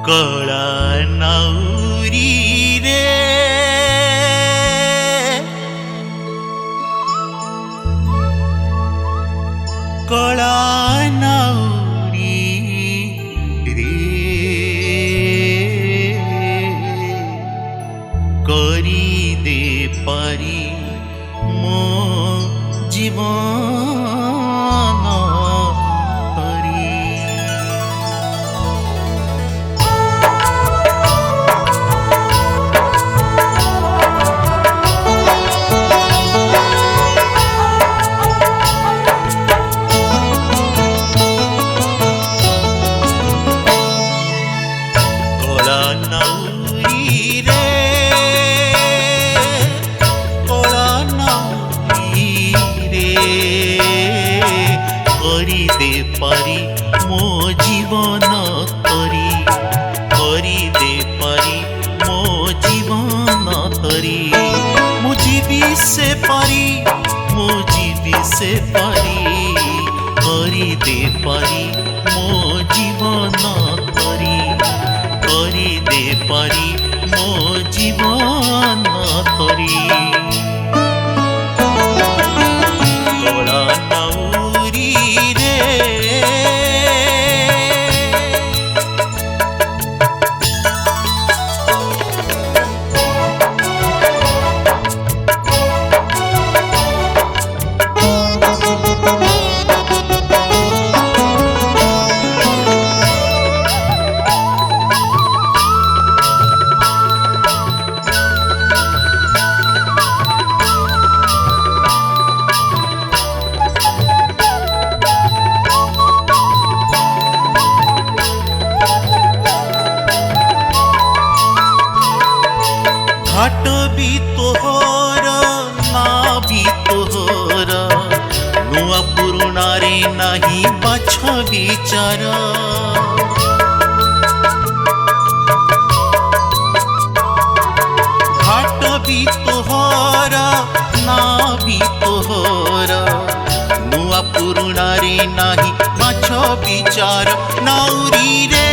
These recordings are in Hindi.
कला नाउरी रे कला नाउरी रे करी दे पारी मो जीवन पारी मो जीवन करी दे पारी मो जीवन तरी मो जीवी से पारी मो जीवी से पारी करी दे पारी मो जीवन करी दे पारी मो जीवन तरी घाट भी तोहर ना भी तोहर नुआ पुरुना रे नहीं बाछ विचार घाट भी तोहर ना भी तोहर नुआ पुरुना रे नहीं बाछ विचार नाउरी रे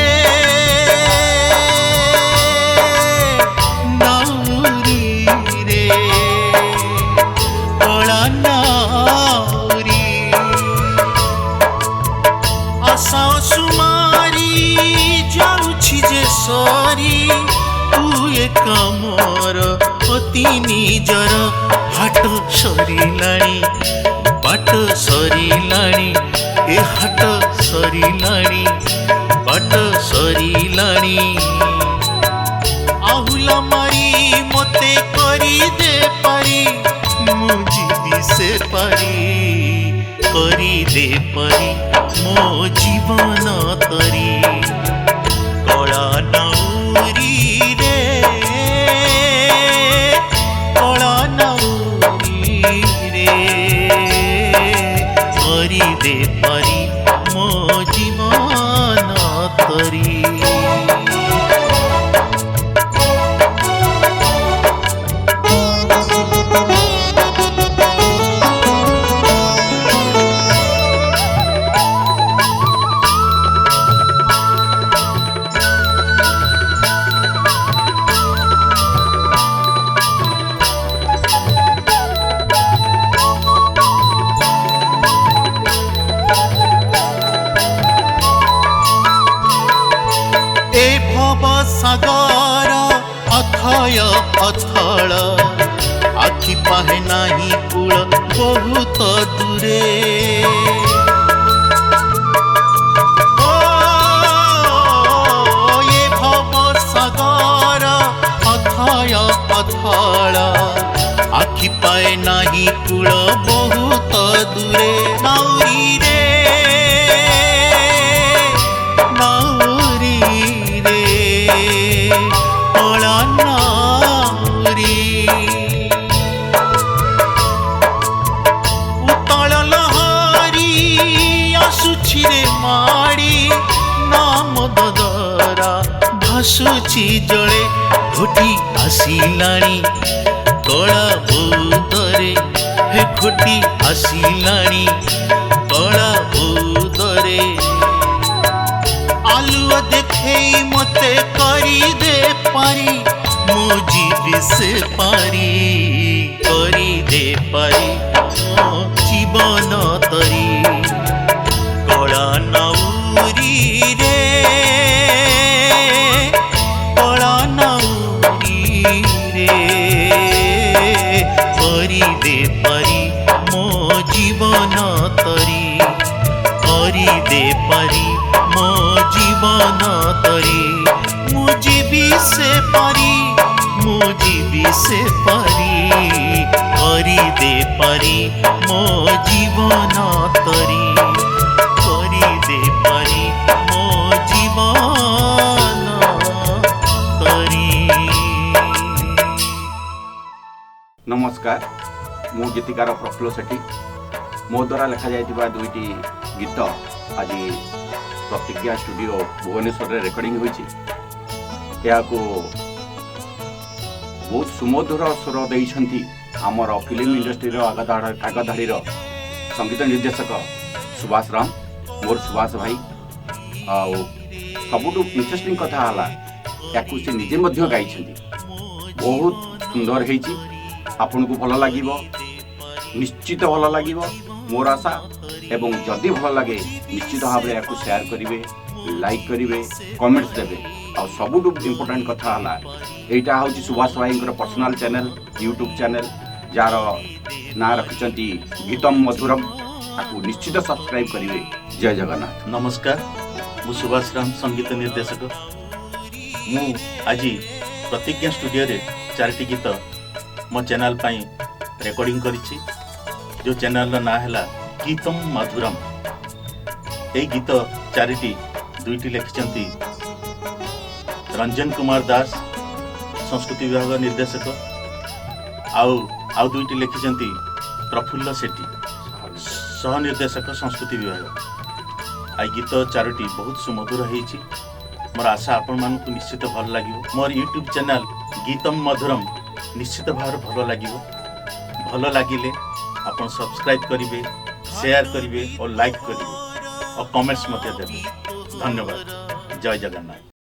सरी तू एक मोर अति निजर हाट सरिलाणी बाट सरिलाणी ए हाट सरिलाणी बाट सरिलाणी आहुला मारी मते करी दे पारी मो जीवी से पारी करी दे पारी मो जीवन तरी कला नाउरी रे कला नाउरी रे करी दे पारी मो जीवन तरी सागर अथय अथल आखि पाहे नाही कूल बहुत दूरे ये भव सागर अथय अथल आखि पाहे नाही कूल बहुत दूरे नाउरी रे कला नाउरी उतल लहरी आसुछि रे माड़ी नाम ददरा भासुछि जले घोटी आसिलाणी कला बौदरे हे घोटी आसिलाणी कला बौदरे आलुआ देखेई मते करी दे पारी मो जीवी से पारी करी दे पारी मो जीवन तरी कला नाउरी रे कला नाउरी रे करी दे पारी मो जीवन तरी करी दे पारी मो जीवन तरी मु जीवी से पारी मु जीवी से पारी करी दे पारी मो जीवन तरी करी दे पारी मो जीवन तरी। नमस्कार मु गीतिकार प्रफुल्ल सेठी मो द्वारा लिखा जाइतिबा दुईटी गीत आज प्रतिज्ञा स्टूडियो भुवनेश्वर रे रेकर्डिंग होईछि। याको बहुत सुमधुर स्वर देइछंती हमर फिल्म इंडस्ट्री रो आगधाड़ी रो संगीत निर्देशक सुभाष राम मोर सुभाष भाई आउ सबुठु इंटरेस्टिंग कथा हला याकु से निजे मध्य गाइछंती बहुत सुंदर हेछि। आपनको भल लागिबो निश्चित भल लागिबो मोर आशा एवं जदि भल लगे निश्चित भाव में याकु शेयर करिवे लाइक करिवे कमेंट्स देबे आ सबुठु इम्पोर्टेंट कथा हला एटा होछि सुभाष भाई personal channel YouTube channel jar ना रखिचंती गीतम मधुरम आपको निश्चित सब्सक्राइब करिवे। जय जगन्नाथ। नमस्कार मु सुभाष राम संगीत निर्देशक मु आज प्रतिज्ञा स्टूडियो रे 4टी गीत मो चैनल पाई रेकॉर्डिंग करिछि जो चैनल ना हैला गीतम मधुरम। ए गीत 4टी 2टी लिखिचंती रंजन कुमार दास संस्कृति विभाग निर्देशक आउ 2टी लिखिचंती प्रफुल्ल सेठी सह निर्देशक संस्कृति विभाग। आई गीत 4टी बहुत सुमधुर होईछि। मोर आशा आपण मानकु निश्चित भल लागिवो। मोर यूट्यूब चैनल गीतम मधुरम निश्चित भाव भल लागिवो। भल लागिले आपण सब्सक्राइब करिवे शेयर करिवे और लाइक करिवे और कमेंट्स मते देबे। धन्यवाद। जय जगन्नाथ।